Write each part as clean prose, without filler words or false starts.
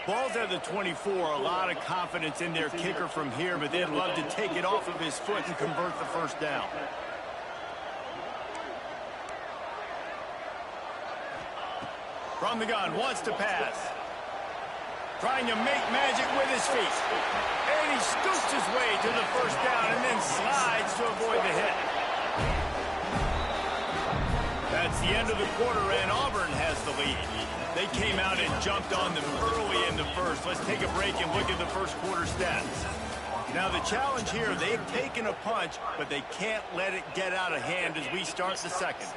Ball's at the 24. A lot of confidence in their kicker from here, but they'd love to take it off of his foot and convert the first down. From the gun, wants to pass. Trying to make magic with his feet. And he scoots his way to the first down and then slides to avoid the hit. That's the end of the quarter, and Auburn has the lead. They came out and jumped on them early in the first. Let's take a break and look at the first quarter stats. Now the challenge here, they've taken a punch, but they can't let it get out of hand as we start the second.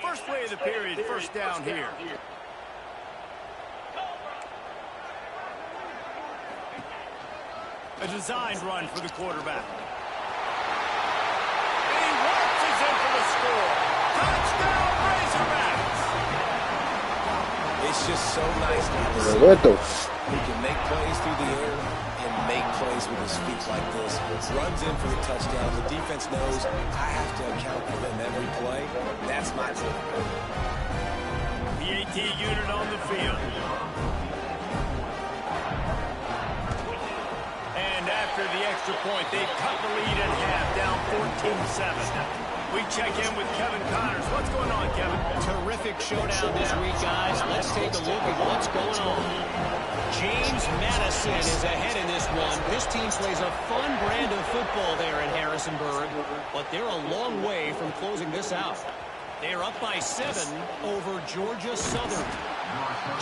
First play of the period, first down here. A designed run for the quarterback. And he launches in for the score. Touchdown, Razorbacks! It's just so nice to have a receiver who can make plays through the air and make plays with his feet like this. Runs in for the touchdown. The defense knows I have to account for them every play. That's my job. The AT unit on the field. And after the extra point, they've cut the lead in half, down 14-7. We check in with Kevin Connors. What's going on, Kevin? Terrific showdown this week, guys. Let's take a look at what's going on. James Madison is ahead in this one. This team plays a fun brand of football there in Harrisonburg, but they're a long way from closing this out. They're up by 7 over Georgia Southern.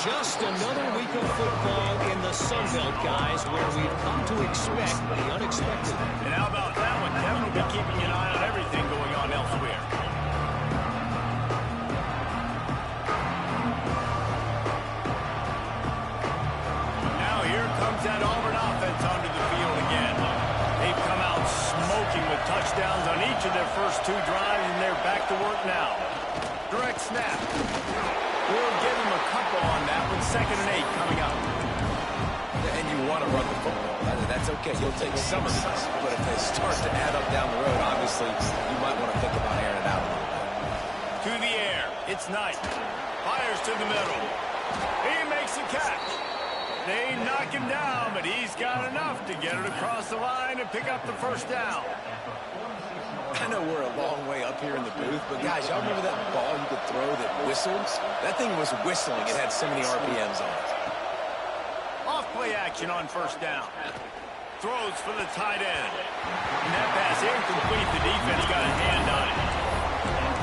Just another week of football in the Sun Belt, guys, where we've come to expect the unexpected. And how about that one? Kevin will be keeping an eye on everything going on elsewhere. Now here comes that Auburn offense onto the field again. They've come out smoking with touchdowns on each of their first 2 drives, and they're back to work now. Direct snap. We'll give them a couple on that one. 2nd and 8 coming up. And you want to run the football. That's okay. You'll take some of these. But if they start to add up down the road, obviously, you might want to think about airing it out a little bit. To the air. It's Knight. Fires to the middle. He makes the catch. They knock him down, but he's got enough to get it across the line and pick up the first down. I know we're a long way up here in the booth, but guys, y'all remember that ball you could throw that whistles? That thing was whistling. It had so many RPMs on it. Off play action on first down. Throws for the tight end. And that pass incomplete. The defense got a hand on it.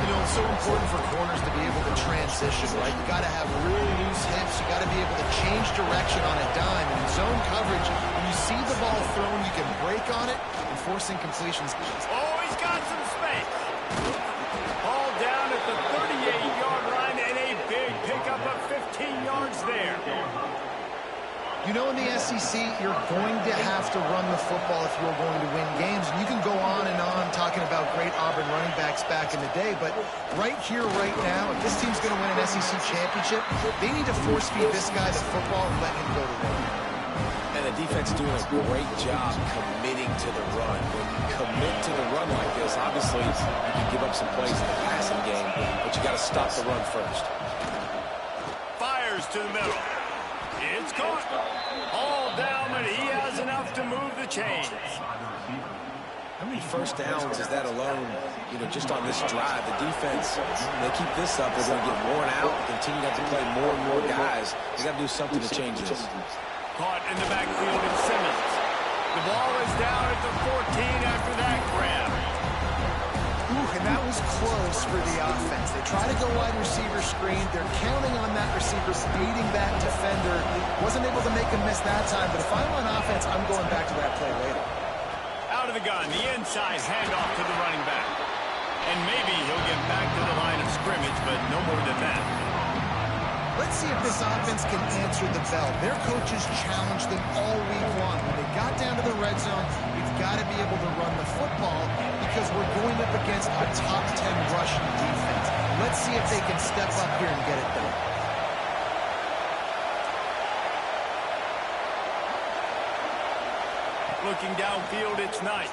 You know, it's so important for corners to be able to transition, right? You got to have really loose hips. You got to be able to change direction on a dime. And in zone coverage, when you see the ball thrown, you can break on it and force incompletions. Oh, he's got some space. Ball down at the 38-yard line and a big pickup of 15 yards there. You know, in the SEC, you're going to have to run the football if you're going to win games. And you can go on and on talking about great Auburn running backs back in the day, but right here, right now, if this team's going to win an SEC championship, they need to force-feed this guy the football and let him go to work. And the defense doing a great job committing to the run. When you commit to the run like this, obviously, you can give up some plays in the passing game, but you got to stop the run first. Fires to the middle. It's caught. All down, but he has enough to move the chains. How many first downs is that alone, you know, just on this drive? The defense, they keep this up, they're going to get worn out, continue to have to play more and more guys. They got to do something to change this. Caught in the backfield of Simmons. The ball is down at the 14 after that grab. Ooh, and that was close for the offense. They try to go wide receiver screen. They're counting on that receiver beating that defender. Wasn't able to make him miss that time, but if I'm on offense, I'm going back to that play later. Out of the gun, the inside handoff to the running back. And maybe he'll get back to the line of scrimmage, but no more than that. Let's see if this offense can answer the bell. Their coaches challenged them all week long. When they got down to the red zone, we've got to be able to run the football because we're going up against a top 10 rushing defense. Let's see if they can step up here and get it done. Looking downfield, it's Knight.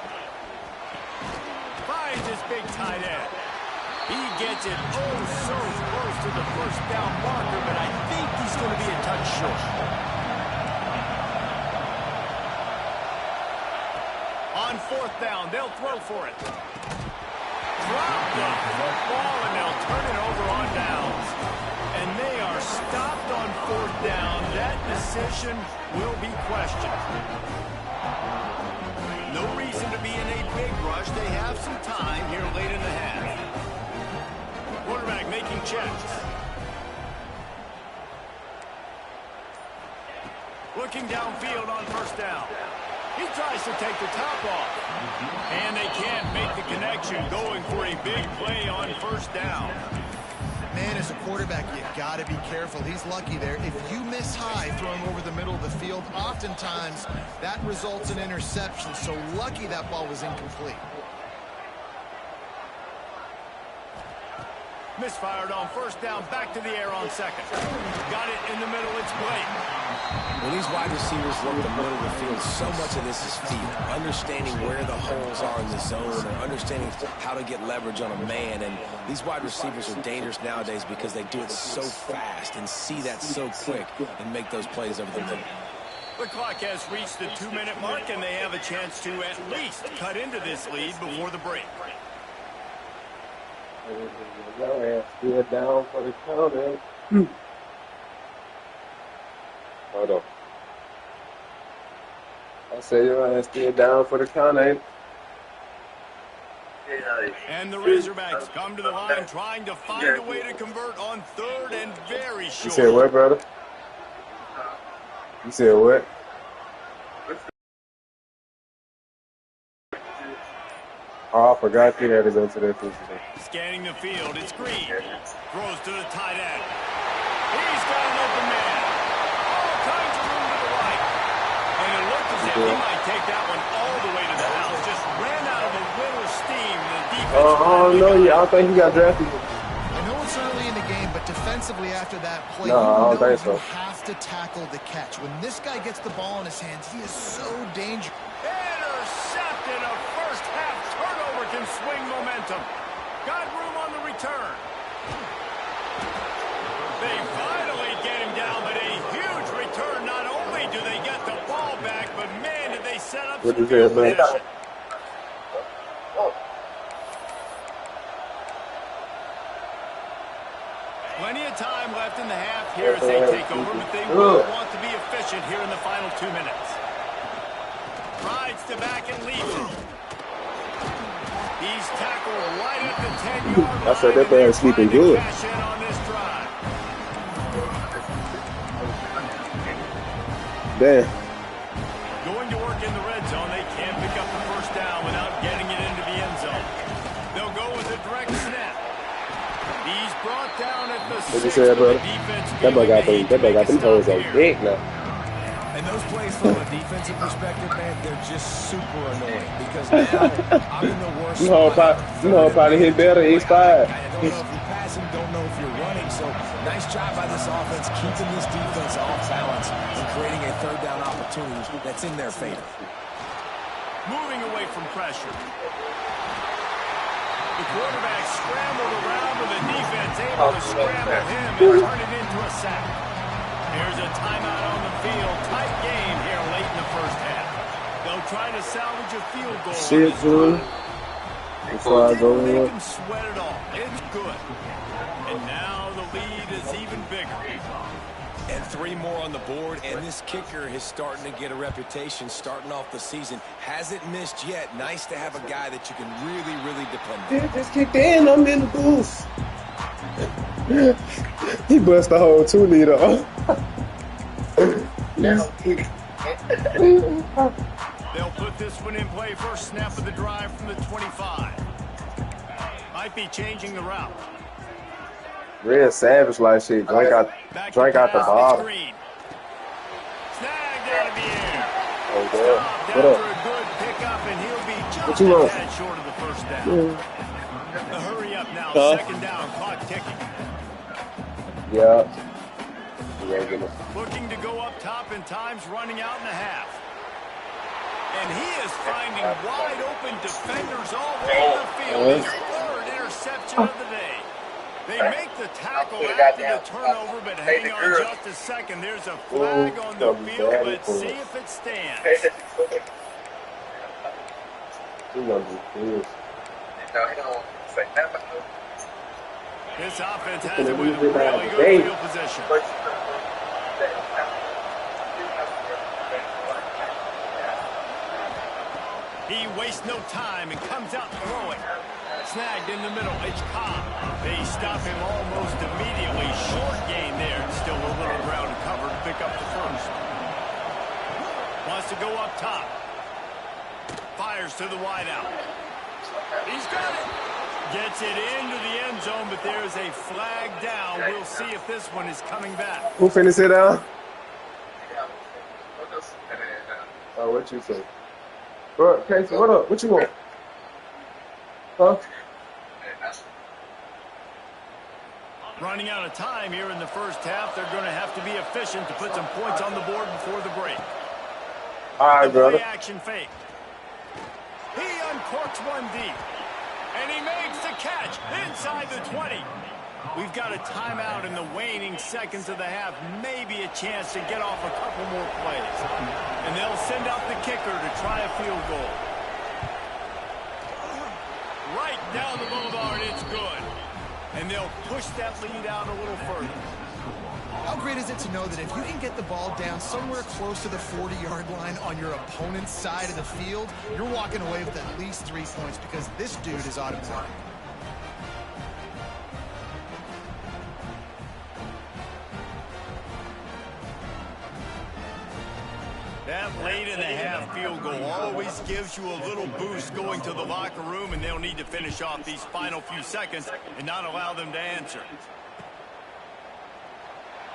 Finds his big tight end. He gets it oh so close to the first down marker, but I think he's going to be a touch short. On fourth down, they'll throw for it. Drop the football, and they'll turn it over on downs. And they are stopped on fourth down. That decision will be questioned. No reason to be in a big rush. They have some time here late in the half. Quarterback making checks. Looking downfield on first down. He tries to take the top off. And they can't make the connection, going for a big play on first down. Man, as a quarterback, you got to be careful. He's lucky there. If you miss high throwing over the middle of the field, oftentimes that results in interception. So lucky that ball was incomplete. Misfired on first down, back to the air on second. Got it in the middle, it's Blake. When these wide receivers work the middle of the field, so much of this is feel. Understanding where the holes are in the zone, or understanding how to get leverage on a man. And these wide receivers are dangerous nowadays because they do it so fast and see that so quick and make those plays over the middle. The clock has reached the 2-minute mark, and they have a chance to at least cut into this lead before the break. Still down for the count, man. Hold on. I say your ass still down for the count, ain't it? And the Razorbacks come to the line trying to find a way to convert on third and very short. You said what, brother? You said what? Oh, I forgot you had to go to that position. Scanning the field, it's Green. Throws to the tight end. He's got an open man. All kinds of room to the right. And it looked as if he might take that one all the way to the house. Just ran out of a little steam. The defense. Oh, no, yeah, I don't think he got drafted. I know it's early in the game, but defensively after that play, no, I don't think so. You have to tackle the catch. When this guy gets the ball in his hands, he is so dangerous. Intercepted. A first half turnover can swing momentum. Got room on the return. They finally get him down, but a huge return. Not only do they get the ball back, but man, did they set up some field position. Plenty of time left in the half here as they take over, but they will want to be efficient here in the final 2 minutes. Rides to back and leaves it. He's tackled right at the 10-yard line. I said that man is sleeping good. Cash in on this drive. Damn. Going to work in the red zone. They can't pick up the first down without getting it into the end zone. They'll go with a direct snap. He's brought down at the 6. What you say, brother? That boy got them toes on big now. And those plays from a defensive perspective, man, they're just super annoying because now I'm in the worst spot. Probably hit better. He's fired. I don't know if you're passing, don't know if you're running. So nice job by this offense keeping this defense off balance and creating a third down opportunity that's in their favor. Moving away from pressure. The quarterback scrambled around with the defense able to scramble him and turn it into a sack. Here's a timeout on the field. Tight game here late in the first half. They'll try to salvage a field goal. Shit, dude. Before I go They in. can sweat it all. It's good. And now the lead is even bigger. And 3 more on the board, and this kicker is starting to get a reputation starting off the season. Hasn't missed yet. Nice to have a guy that you can really, really depend on. Dude, just kicked in. I'm in the booth. He bust the whole 2-liter off. They'll put this one in play. First snap of the drive from the 25. Might be changing the route. Real savage like shit. Drink out the bottle. Snagged out of the air. Oh, Stopped what after up? a good pickup, and he'll be just What you a want? tad short of the first down. A hurry up now. Huh? Second down. Clock ticking. Yeah. Looking to go up top, and time's running out in the half. And he is finding wide open defenders all over the field. His third interception of the day. They make the tackle after the turnover, but hang on just a second. There's a flag on the field. Let's see if it stands. This offense has it with really good field position. He wastes no time and comes out throwing. Snagged in the middle. It's Cobb. They stop him almost immediately. Short gain there. Still a little ground covered to pick up the first. Wants to go up top. Fires to the wideout. He's got it. Gets it into the end zone, but there's a flag down. We'll see if this one is coming back. Who finished it out? Oh, what you say? Bro, Casey, what up? What you want? Huh? Running out of time here in the first half. They're going to have to be efficient to put some points on the board before the break. All right, brother. Play action fake. He uncorks one deep. And he makes the catch inside the 20. We've got a timeout in the waning seconds of the half. Maybe a chance to get off a couple more plays. And they'll send out the kicker to try a field goal. Right down the boulevard, it's good. And they'll push that lead out a little further. How great is it to know that if you can get the ball down somewhere close to the 40-yard line on your opponent's side of the field, you're walking away with at least 3 points because this dude is automatic. That late in the half field goal always gives you a little boost going to the locker room, and they'll need to finish off these final few seconds and not allow them to answer.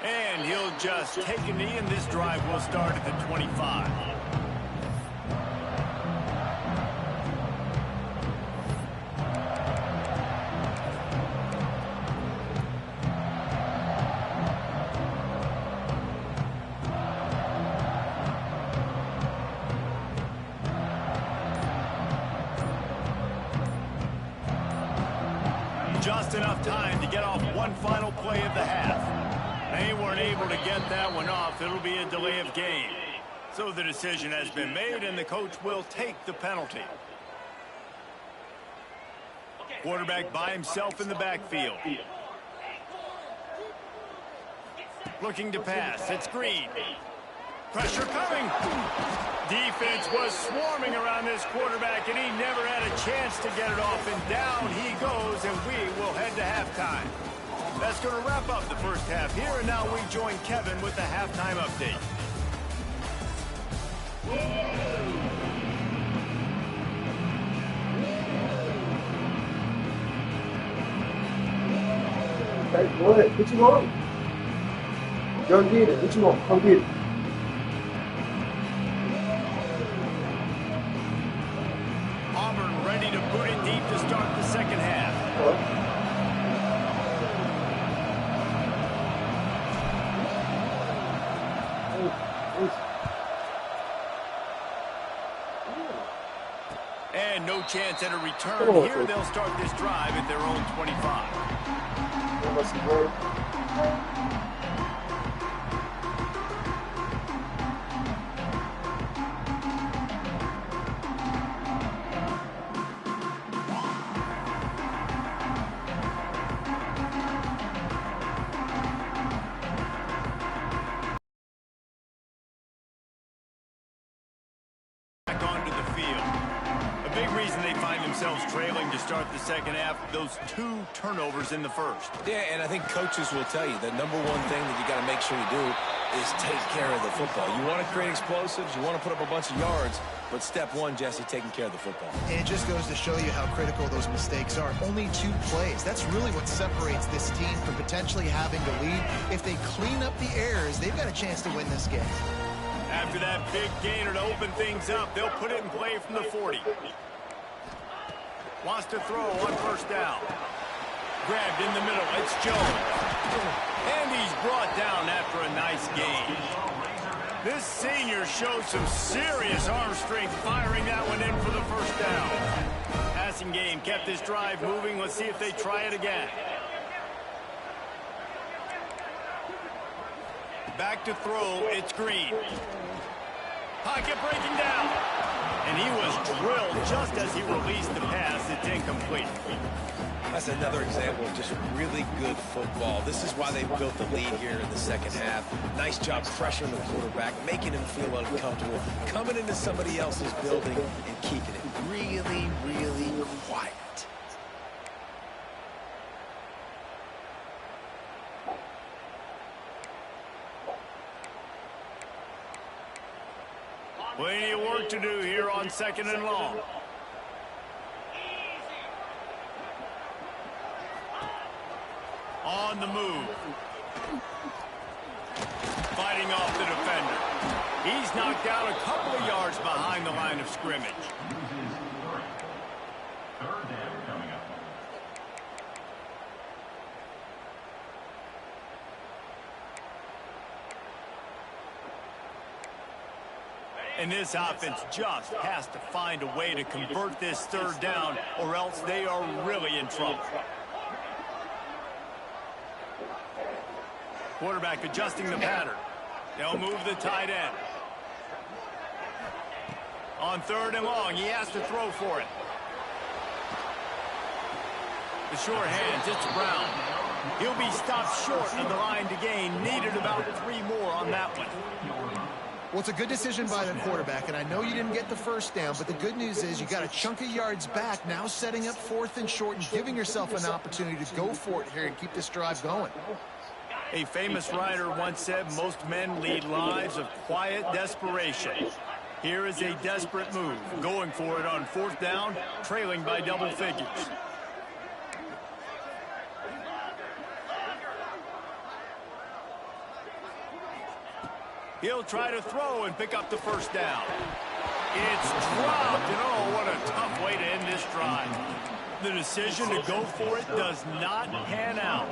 And he'll just take a knee, and this drive will start at the 25. Just enough time to get off one final play of the half. They weren't able to get that one off. It'll be a delay of game. So the decision has been made, and the coach will take the penalty. Quarterback by himself in the backfield. Looking to pass. It's Green. Pressure coming. Defense was swarming around this quarterback, and he never had a chance to get it off. And down he goes, and we will head to halftime. That's going to wrap up the first half here, and now we join Kevin with the halftime update. Hey, go ahead. What you want? Go get it. What you want? Come get it. Auburn ready to put it deep to start the second half. And no chance at a return here. They'll start this drive at their own 25. Back onto the field. A big reason they find themselves trailing to start the second half, those 2 turnovers in the first. Yeah, and I think coaches will tell you the number one thing that you got to make sure you do is take care of the football. You want to create explosives, you want to put up a bunch of yards, but step one, Jesse, taking care of the football. And it just goes to show you how critical those mistakes are. Only 2 plays. That's really what separates this team from potentially having to lead. If they clean up the errors, they've got a chance to win this game. After that big gainer to open things up, they'll put it in play from the 40. Wants to throw on first down. Grabbed in the middle. It's Jones. And he's brought down after a nice gain. This senior shows some serious arm strength firing that one in for the first down. Has passing game kept this drive moving. Let's see if they try it again. Back to throw, it's Green. Pocket breaking down. And he was drilled just as he released the pass. It's incomplete. That's another example of just really good football. This is why they built the lead here in the second half. Nice job pressuring the quarterback, making him feel uncomfortable, coming into somebody else's building and keeping it really, really quiet. Plenty of work to do here on 2nd and long. On the move. Fighting off the defender. He's knocked down a couple of yards behind the line of scrimmage. And this offense just has to find a way to convert this 3rd down, or else they are really in trouble. Quarterback adjusting the pattern. They'll move the tight end. On 3rd and long, he has to throw for it. The short hands, it's Brown. He'll be stopped short of the line to gain. Needed about 3 more on that one. Well, it's a good decision by the quarterback, and I know you didn't get the 1st down, but the good news is you got a chunk of yards back, now setting up 4th and short and giving yourself an opportunity to go for it here and keep this drive going. A famous writer once said, most men lead lives of quiet desperation. Here is a desperate move, going for it on 4th down, trailing by double figures. He'll try to throw and pick up the 1st down. It's dropped, and oh, what a tough way to end this drive. The decision to go for it does not pan out.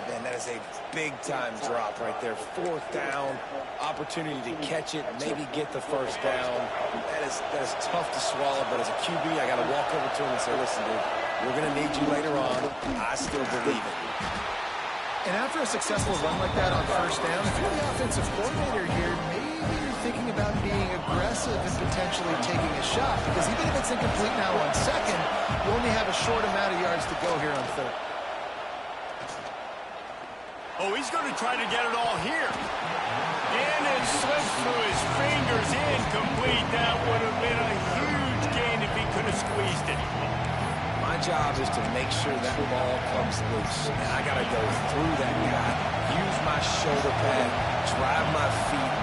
Man, that is a big-time drop right there. 4th down, opportunity to catch it, maybe get the 1st down. That is tough to swallow, but as a QB, I got to walk over to him and say, listen, dude, we're going to need you later on. I still believe it. And after a successful run like that on 1st down, if you're the offensive coordinator here, maybe you're thinking about being aggressive and potentially taking a shot, because even if it's incomplete now on 2nd, you only have a short amount of yards to go here on 3rd. Oh, he's going to try to get it all here. And it slips through his fingers, incomplete. That would have been a huge gain if he could have squeezed it. My job is to make sure that ball comes loose. And I got to go through that guy, use my shoulder pad, drive my feet,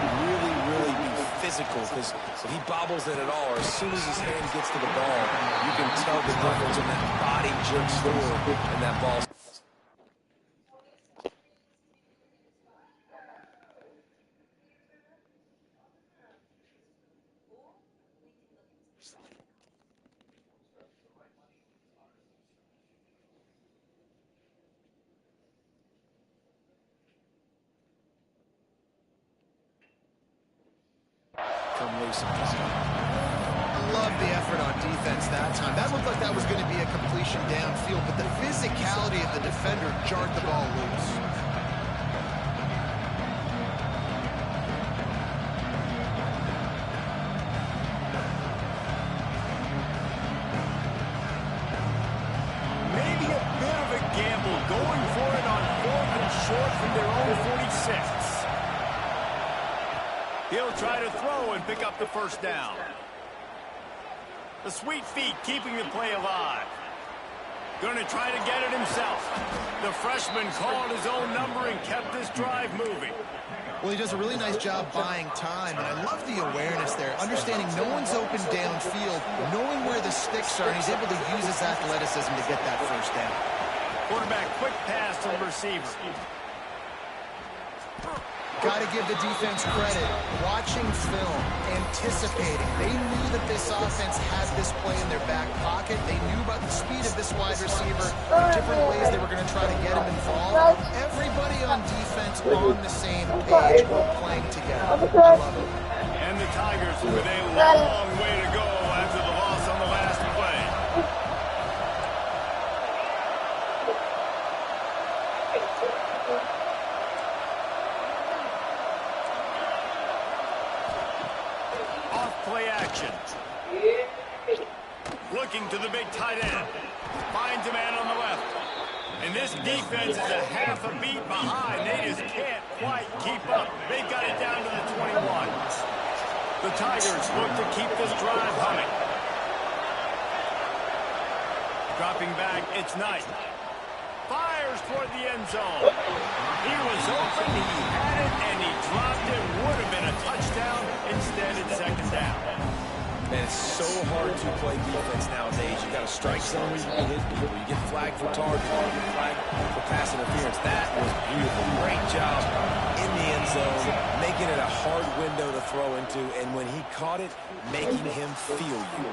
really be physical. Because if he bobbles it at all, or as soon as his hand gets to the ball, you can tell the difference in that body jerks forward and that ball. I love the effort on defense that time. That looked like that was going to be a completion downfield, but the physicality of the defender jarred the ball loose. Maybe a bit of a gamble, going for it on 4th and short from their own 46. He'll try to throw and pick up the 1st down. The sweet feet keeping the play alive. Going to try to get it himself. The freshman called his own number and kept this drive moving. Well, he does a really nice job buying time, and I love the awareness there, understanding no one's open downfield, knowing where the sticks are, and he's able to use his athleticism to get that 1st down. Quarterback, quick pass to the receiver. Got to give the defense credit. Watching film, anticipating. They knew that this offense had this play in their back pocket. They knew about the speed of this wide receiver, the different ways they were going to try to get him involved. Everybody on defense on the same page, playing together. I love it. And the Tigers with a long way to go after the loss on the last play. Off play action. Looking to the big tight end. Finds a man on the left. And this defense is a half a beat behind. They just can't quite keep up. They got it down to the 21. The Tigers look to keep this drive humming. Dropping back, it's Knight. Fires toward the end zone. He was open, he had it, and he dropped it. Would have been a touchdown. Instead, it's second down. Man, it's so hard to play defense nowadays. You got a strike zone where you can hit people. You get flagged for target. You get flagged for pass interference. That was beautiful. Great job in the end zone, making it a hard window to throw into, and when he caught it, making him feel you.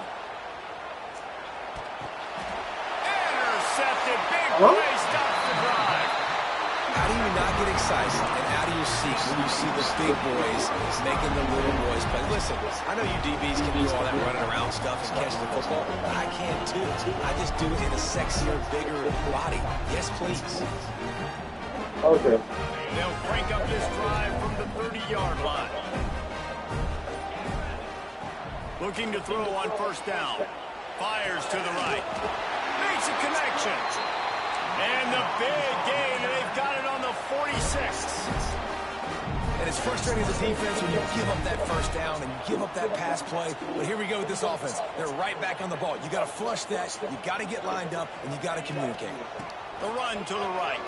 Intercepted. Big play. Stops the drive. How do you not get excited and out of your seat when you see the big boys making the little boys play? Listen, I know you DBs can do all that running around stuff and catching the football. I can too. I just do it in a sexier, bigger body. Yes, please. Okay. They'll crank up this drive from the 30-yard line. Looking to throw on first down. Fires to the right. Makes a connection. And the big gain, and they've got it on the 46. And it's frustrating as a defense when you give up that first down and you give up that pass play. But here we go with this offense. They're right back on the ball. You got to flush that. You got to get lined up, and you got to communicate. The run to the right.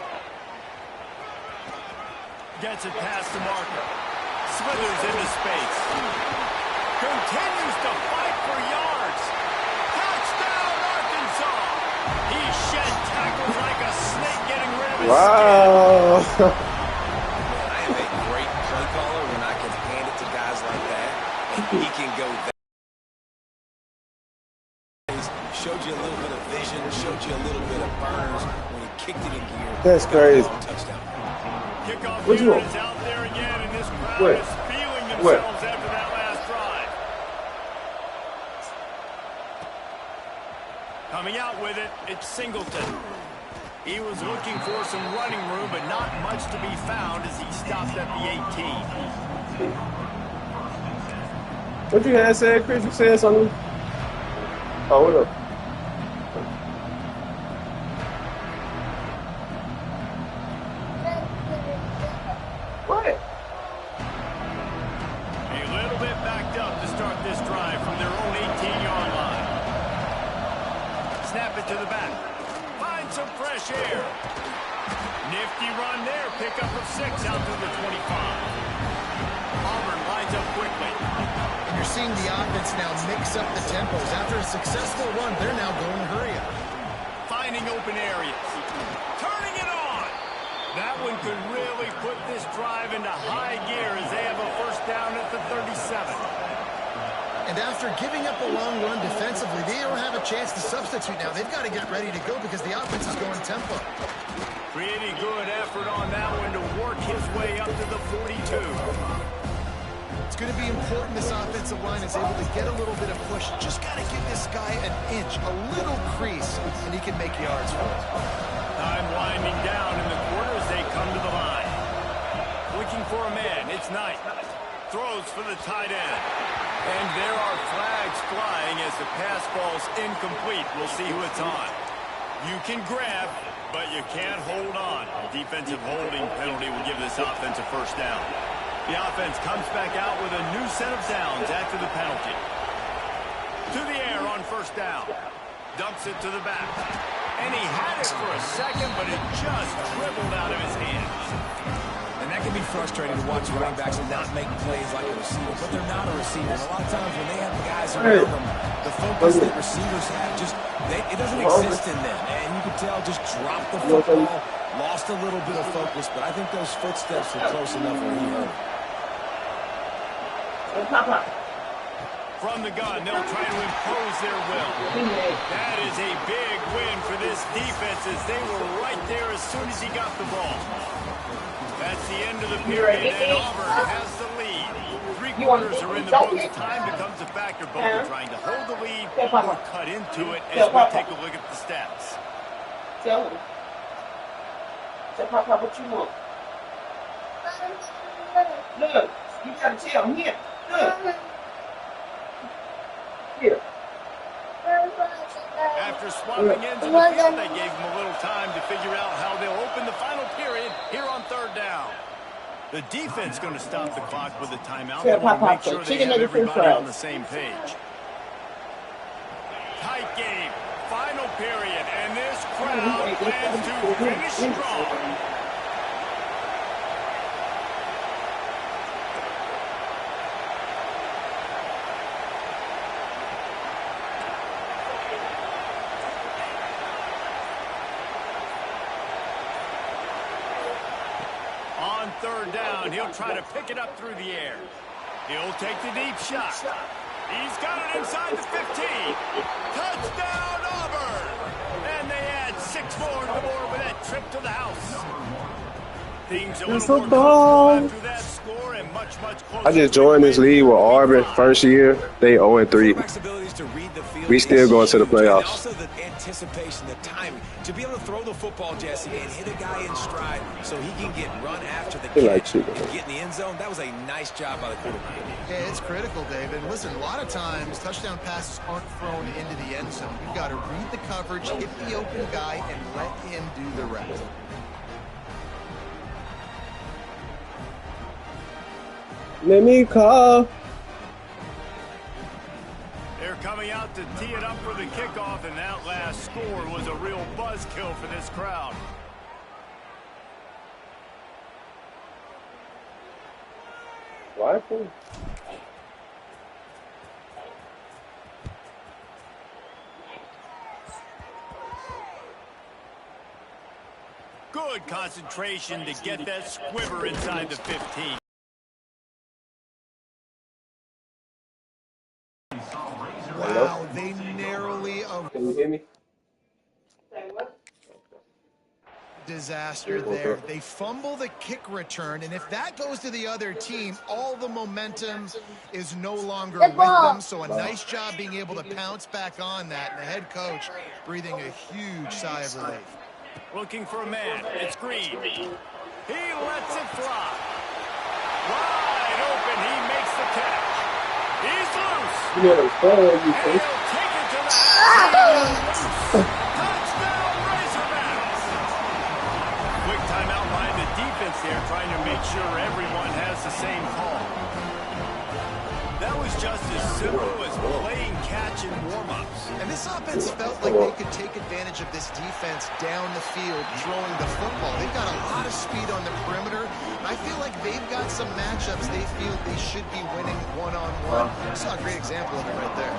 Gets it past the marker. Smithers into space. Continues to fight for yards. Touchdown, Arkansas. He shed tackles like a snake getting rid of his Wow. skin. I am a great play caller when I can hand it to guys like that, and he can go that. Showed you a little bit of vision, showed you a little bit of burners when he kicked it in gear. That's crazy. Touchdown. Kickoff What you unit want? is out there again, and this crowd Where? is feeling Where? themselves after that last drive. Coming out with it, it's Singleton. He was looking for some running room, but not much to be found as he stopped at the 18. What you had said, Chris? You said something? Oh, what up? What? A little bit backed up to start this drive from their own 18-yard line. Snap it to the back. Find some fresh air. Nifty run there. Pickup of 6 out to the 25. Auburn lines up quickly. And you're seeing the offense now mix up the tempos. After a successful run, they're now going hurry up. Finding open areas. Turning it on. That one could really put this drive into high gear as they have a first down at the 37. And after giving up a long run defensively, they don't have a chance to substitute now. They've got to get ready to go because the offense is going tempo. Pretty good effort on that one to work his way up to the 42. It's going to be important this offensive line is able to get a little bit of push. Just got to give this guy an inch, a little crease, and he can make yards for it. Time winding down in the quarter as they come to the line. Looking for a man, it's Knight. Throws for the tight end. And there are flags flying as the pass falls incomplete. We'll see who it's on. You can grab, but you can't hold on. A defensive holding penalty will give this offense a first down. The offense comes back out with a new set of downs after the penalty. To the air on first down. Dumps it to the back. And he had it for a second, but it just dribbled out of his hands. And that can be frustrating to watch running backs and not make plays like a receiver, but they're not a receiver. And a lot of times when they have the guys around them, the focus that receivers have, it doesn't exist in them. And you can tell, just dropped the football, lost a little bit of focus, but I think those footsteps were close enough where he heard it. From the gun, they'll try to impose their will. That is a big win for this defense as they were right there as soon as he got the ball. That's the end of the period, and Auburn has the lead. 3 quarters are in the books. Time becomes a factor. Both are trying to hold the lead or cut into it as we take a look at the stats. Say, Papa, what you want? Look, you gotta tell him here. Look. Here. After swapping ends of the field, they gave him a little time to figure out how they'll open the final period here on third down. The defense going to stop the clock with a timeout. They want to make sure they have everybody on the same page. Tight game, final period, and this crowd plans to finish strong. On third down, he'll try to pick it up through the air. He'll take the deep shot. He's got it inside the 15. Touchdown, Auburn! And they add 6 more to the board with that trip to the house. Things a little more comfortable after that score and much closer. I just joined this league with Auburn first year. They 0-3. We still going to the playoffs. Also the anticipation, the timing, to be able to throw the football, Jesse, and hit a guy in stride so he can get run after the catch and get in the end zone. That was a nice job by the quarterback. Yeah, it's critical, David. Listen, a lot of times touchdown passes aren't thrown into the end zone. You've got to read the coverage, hit the open guy, and let him do the rest. Let me call. They're coming out to tee it up for the kickoff, and that last score was a real buzzkill for this crowd. Rifle? Good concentration to get that squiver inside the 15. Wow, they narrowly Can you hear me? disaster there. They fumble the kick return, and if that goes to the other team, all the momentum is no longer with them. So a nice job being able to pounce back on that, and the head coach breathing a huge sigh of relief. Looking for a man. It's Green. He lets it fly. Wide open. He makes the catch. He's loose. You know the phone you And think. he'll take it to the house. Touchdown, Razorbacks. Quick timeout by the defense there, trying to make sure everyone has the same call. That was just as simple as playing catch in warm-ups. And this offense felt like they could take advantage of this defense down the field, throwing the football. They've got a lot of speed on the perimeter. I feel like they've got some matchups they feel they should be winning one-on-one. I saw a great example of it right there.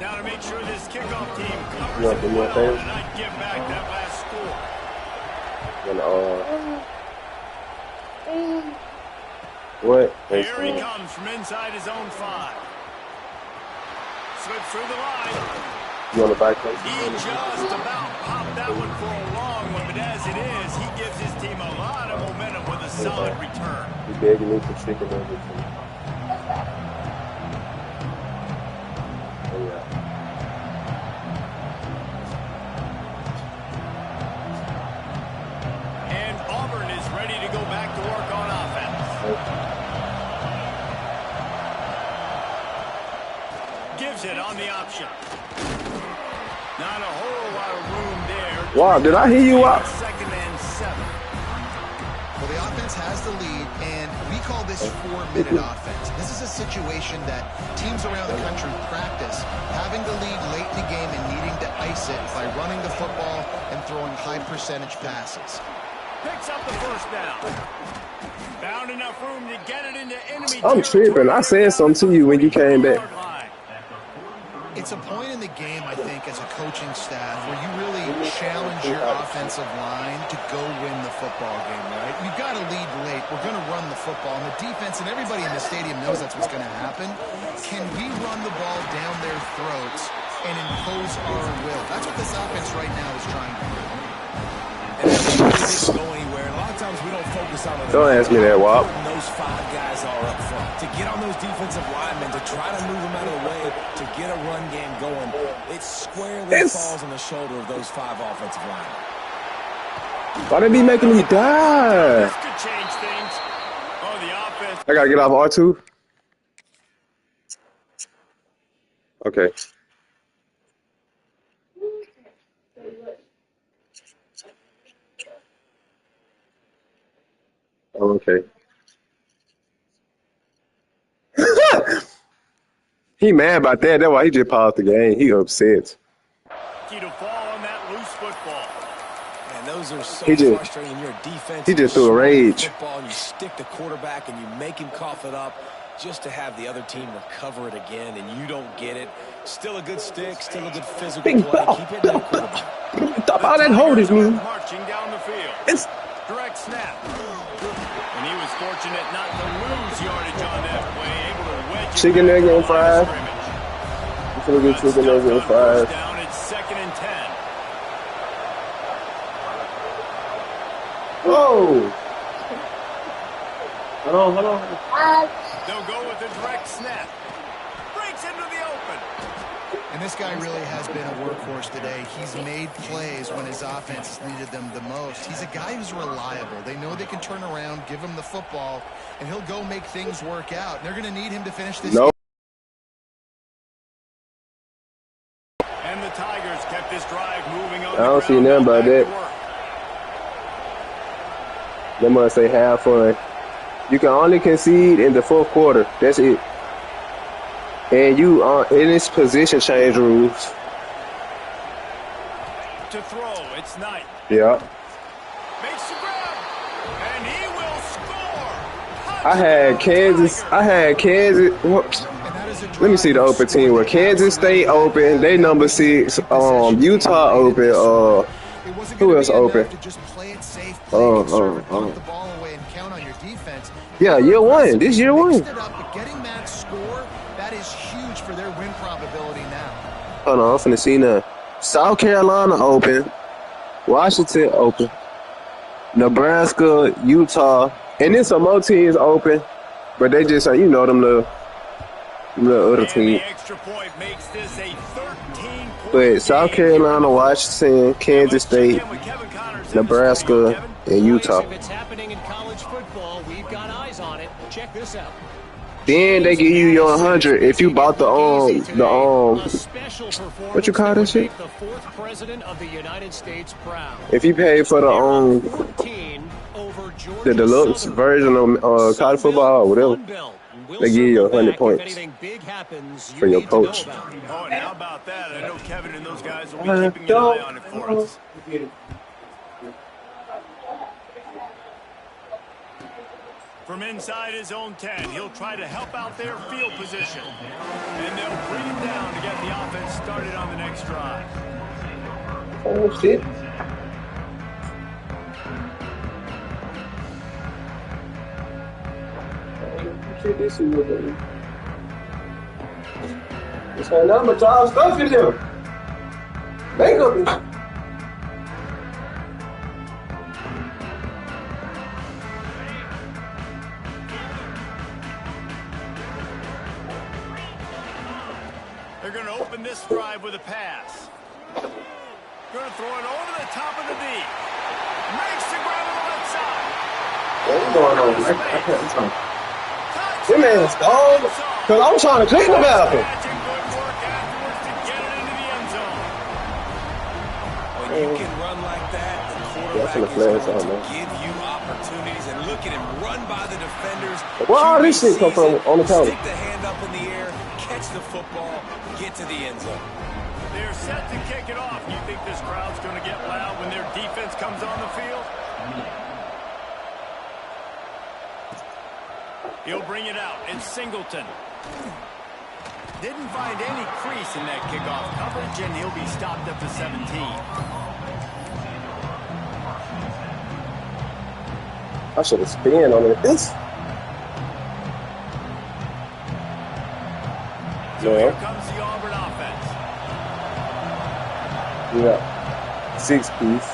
Now to make sure this kickoff team covers it well and not give back that last score. What? Here he comes from inside his own 5. Slips through the line. You want to back play? He just about popped that one for a long one, but as it is, he gives his team a lot of momentum with a solid return. You begging me for chicken everything. Oh, yeah. And Auburn is ready to go back to work on offense. Gives it on the option. Not a whole lot of room there. Wow, did I hear you out? 2nd and 7. Well, the offense has the lead, and we call this 4-minute offense. This is a situation that teams around the country practice, having the lead late in the game and needing to ice it by running the football and throwing high-percentage passes. Picks up the first down. Found enough room to get it into enemy I'm tripping. I said something to you when you came back. It's a point in the game, I think, as a coaching staff where you really challenge your offensive line to go win the football game, right? You've got to lead late. We're going to run the football. And the defense and everybody in the stadium knows that's what's going to happen. Can we run the ball down their throats and impose our will? That's what this offense right now is trying to do. And that really didn't go anywhere. A lot of sometimes we don't focus on it. Don't ask me that, Wop. Those 5 guys are up front. To get on those defensive linemen, to try to move them out of the way, to get a run game going, it squarely falls on the shoulder of those 5 offensive linemen. Why they be making me die? This could change things. Oh, the offense. I gotta get off R2. Okay. Oh, okay. He mad about that. That's why he just paused the game. He upset. To fall on that loose football. And those are so frustrating. You're a defense. He just threw a rage. Football, and you stick the quarterback and you make him cough it up just to have the other team recover it again, and you don't get it. Still a good stick, still a good physical play. Keep hitting that quarterback. Stop all that hold is me. Marching down the field. It's direct snap. And he was fortunate not to lose yardage on that play, able to wedge chicken nugget and fries. You finna get chicken nugget and fries. Down, it's 2nd and 10. Whoa! Hold on. They'll go with a direct snap. Breaks into the open. And this guy really has been a workhorse today. He's made plays when his offense needed them the most. He's a guy who's reliable. They know they can turn around, give him the football, and he'll go make things work out. And they're going to need him to finish this game. And the Tigers kept this drive moving on. I don't see nothing about that. They must say have fun. You can only concede in the 4th quarter. That's it. And you are in this position change rules. To throw, it's Knight. Yeah. Makes the grab, and he will score. I had Kansas. Whoops. Let me see the open team. Well, Kansas State open. They number 6. Utah open. Who else open? Yeah, year 1. This year 1. Getting that score, that is huge for their win probability now. Hold on, I'm finna see now. South Carolina open. Washington open. Nebraska, Utah. And then some more teams open. But they just are, them little other teams. But South Carolina, Washington, Kansas State, Nebraska, and Utah. If it's happening in college football, we've got eyes on it. Check this out. Then they give you your 100 if you bought the what you call this shit? The 4th president of the United States proud. If you pay for the deluxe version of college football or whatever, they give you 100 points for your coach. Oh, and how about that? I know Kevin and those guys will be keeping an eye on it for us. From inside his own 10, he'll try to help out their field position. And they'll bring him down to get the offense started on the next drive. Oh, shit. This ain't nothing but y'all stuff in there. Makeup and shit. They're going to open this drive with a pass. Going to throw it over the top of the D. Makes the grab on the left side. What's going on? I can't tell. This man's gone. Because I'm trying to clean the bathroom. When you can run like that, the quarterback is going to give you opportunities. And look at him run by the defenders. Where all this shit come from on the counter? Stick the hand up in the air, catch the football, get to the end zone. They're set to kick it off. You think this crowd's going to get loud when their defense comes on the field? He'll bring it out. It's Singleton. Didn't find any crease in that kickoff coverage, and he'll be stopped at the 17. I should have spun on it. So here comes the Auburn offense. Yeah. 6 piece.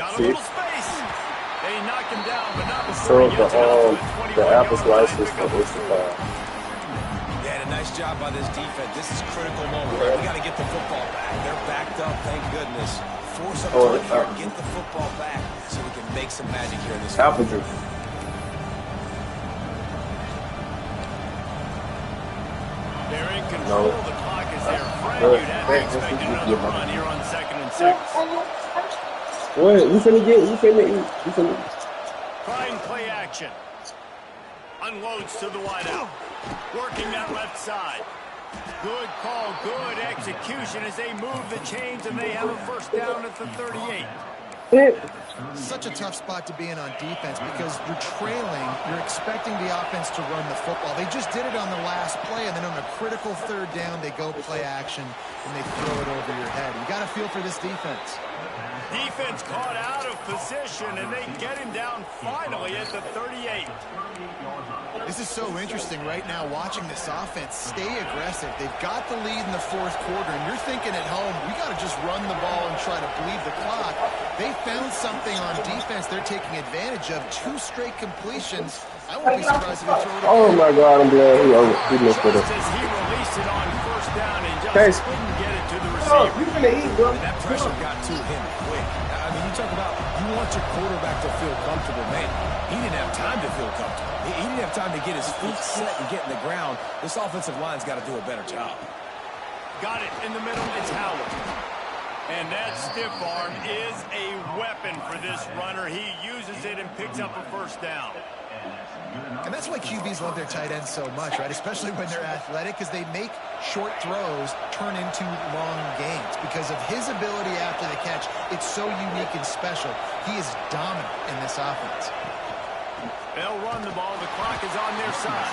Got a little space. They knock him down, but not before So he gets out to the 21-yard Apple line. slices for this Yeah, and a nice job by this defense. This is critical moment, right? We got to get the football back. They're backed up, thank goodness. Force up on here, get the football back so we can make some magic here in this apple juice. They're in control. The clock is there. Fred, you'd have to expect another run here on 2nd and 6. What? You finna get? You finna eat? You finna? Trying play action. Unloads to the wideout. Working that left side. Good call, good execution as they move the chains and they have a first down at the 38. Such a tough spot to be in on defense because you're trailing, you're expecting the offense to run the football. They just did it on the last play, and then on a critical 3rd down, they go play action, and they throw it over your head. You got to feel for this defense. Defense caught out of position, and they get him down finally at the 38. This is so interesting right now watching this offense stay aggressive. They've got the lead in the 4th quarter, and you're thinking at home, we got to just run the ball and try to bleed the clock. They found something on defense they're taking advantage of. 2 straight completions. I won't be surprised if they throw it away. Oh my God, I'm glad he missed it. Just as he released it on 1st down and just couldn't get it to the receiver. You finna eat, bro. That pressure got to him quick. I mean, you talk about you want your quarterback to feel comfortable. Man, he didn't have time to feel comfortable. He didn't have time to get his feet set and get in the ground. This offensive line's got to do a better job. Got it in the middle. It's Howard. And that stiff arm is a weapon for this runner. He uses it and picks up a first down. And that's why QBs love their tight ends so much, right? Especially when they're athletic, because they make short throws turn into long gains. Because of his ability after the catch, it's so unique and special. He is dominant in this offense. They'll run the ball. The clock is on their side.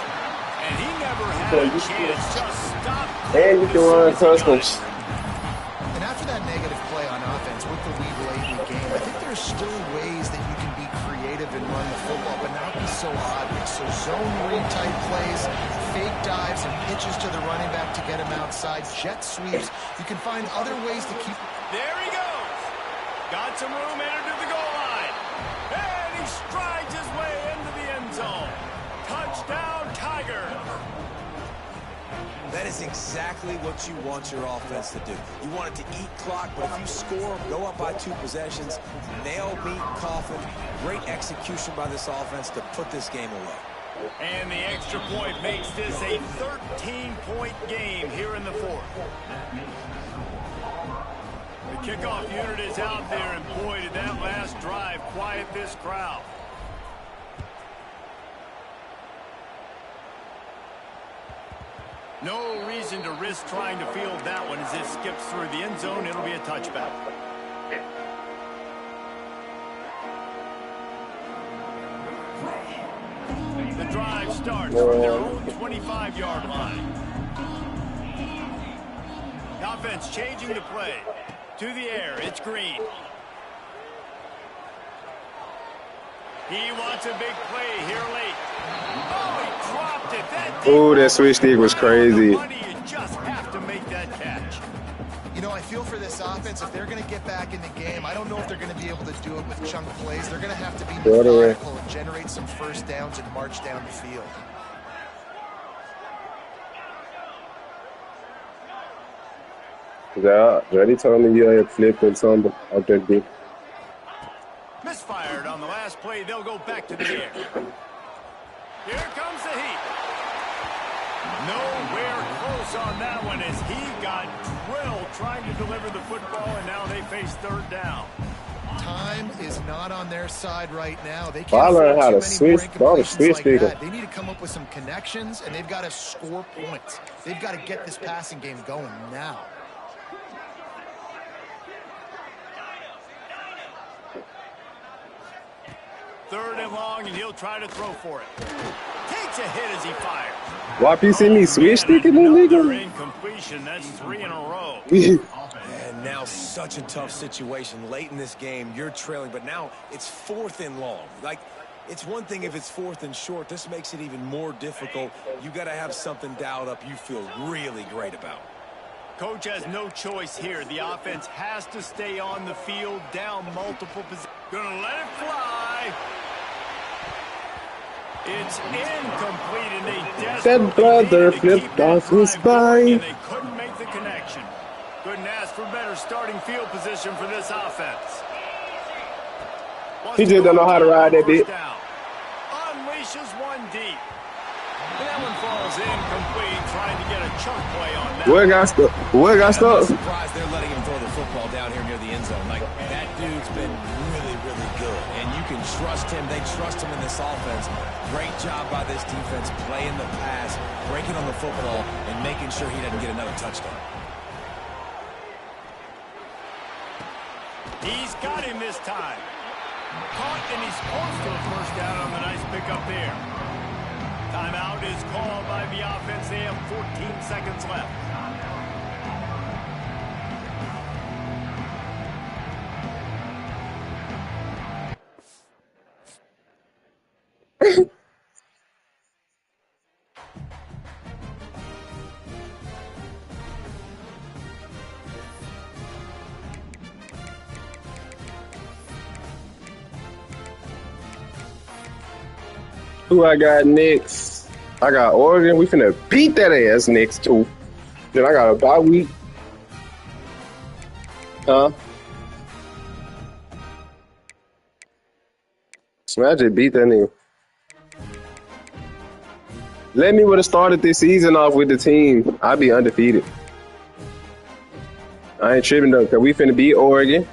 And he never had a chance. Just stop. And you can run customs. And after that negative play on offense with the lead late in the game, I think there's still ways that you can be creative and run the football, but not be so obvious. So zone read type plays, fake dives and pitches to the running back to get him outside, jet sweeps. You can find other ways to keep. There he goes. Got some room, entered to the goal line. And he strides his way into the end zone. Touchdown, Tiger. That is exactly what you want your offense to do. You want it to eat clock, but if you score, go up by 2 possessions, nail, beat, coffin. Great execution by this offense to put this game away. And the extra point makes this a 13-point game here in the 4th. The kickoff unit is out there, and boy, did that last drive quiet this crowd. No reason to risk trying to field that one as it skips through the end zone. It'll be a touchback. The drive starts from their own 25-yard line. The offense changing the play. To the air, it's Green. He wants a big play here late. Oh, he dropped it. Ooh, that switch stick was crazy. You just have to make that catch. You know, I feel for this offense, if they're going to get back in the game, I don't know if they're going to be able to do it with chunk plays. They're going to have to be methodical and generate some first downs and march down the field. Yeah, Ready told me you had flipped and tumble out there deep. Misfired on the last play. They'll go back to the air. Here comes the heat. Nowhere close on that one as he got drilled trying to deliver the football, and now they face 3rd down. Time is not on their side right now. They Well, I can't learned how too to many switch, break ball to completions switch like speaker. that. They need to come up with some connections, and they've got to score points. They've got to get this passing game going now. Third and long, and he'll try to throw for it. Takes a hit as he fires. Why you see me switch sticking this Another nigga? incompletion. That's 3 in a row. And now such a tough situation. Late in this game, you're trailing, but now it's 4th and long. Like, it's one thing if it's 4th and short. This makes it even more difficult. You got to have something dialed up you feel really great about. Coach has no choice here. The offense has to stay on the field, down multiple positions. Gonna let it fly. It's incomplete, and they desperately brother needed to keep flipped that off his drive going, and spine. they couldn't make the connection. Couldn't ask for better starting field position for this offense. He just don't know how to ride that bit. Unleashes one deep. And that one falls incomplete, trying to get a chunk play on that. Where got stuck? Where got I'm stuck? surprised they're letting him throw the football down here near the end zone. Like, that dude's been really, really good. And you can trust him. They trust him in this offense. Great job by this defense playing the pass, breaking on the football, and making sure he doesn't get another touchdown. He's got him this time. Caught, and he's close to a first down on the nice pickup there. Timeout is called by the offense. They have 14 seconds left. Who I got next? I got Oregon. We finna beat that ass next too. Then I got a bye week. Smash it, beat that nigga. Let me would have started this season off with the team. I'd be undefeated. I ain't tripping though, cause we finna beat Oregon.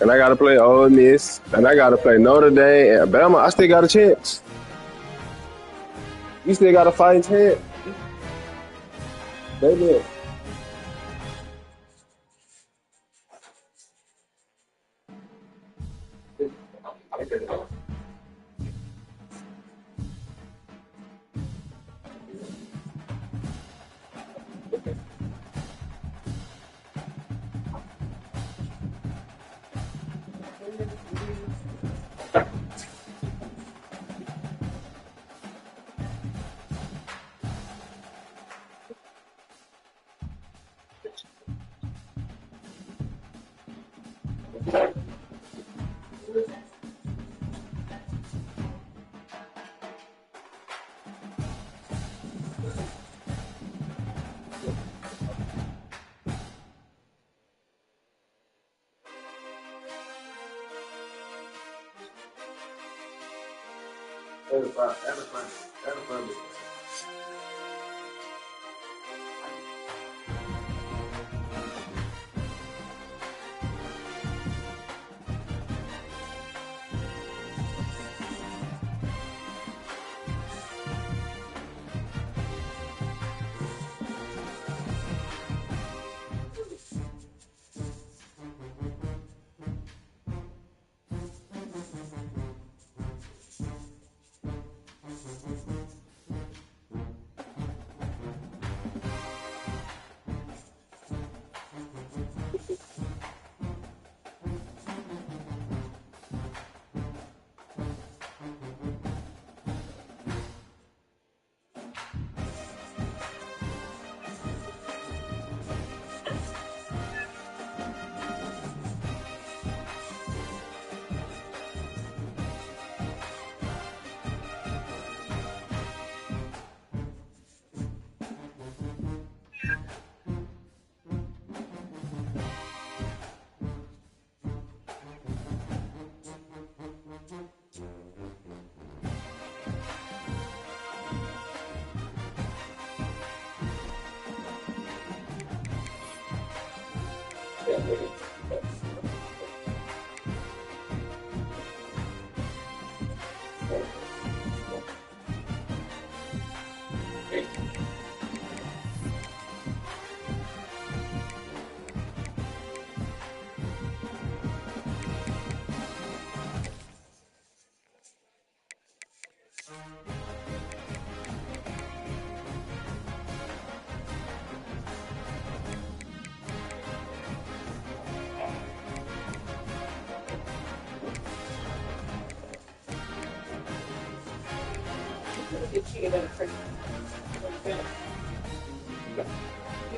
And I gotta play Ole Miss, and I gotta play Notre Dame, and Bama. I still got a chance. We still got a fighting chance. Baby.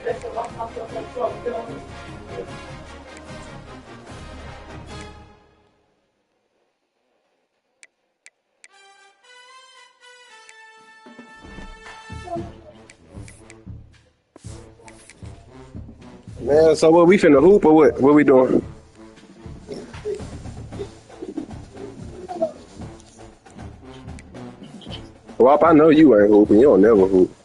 Man, so what, we finna hoop or what? What we doing? Wop, I know you ain't hooping. You don't never hoop.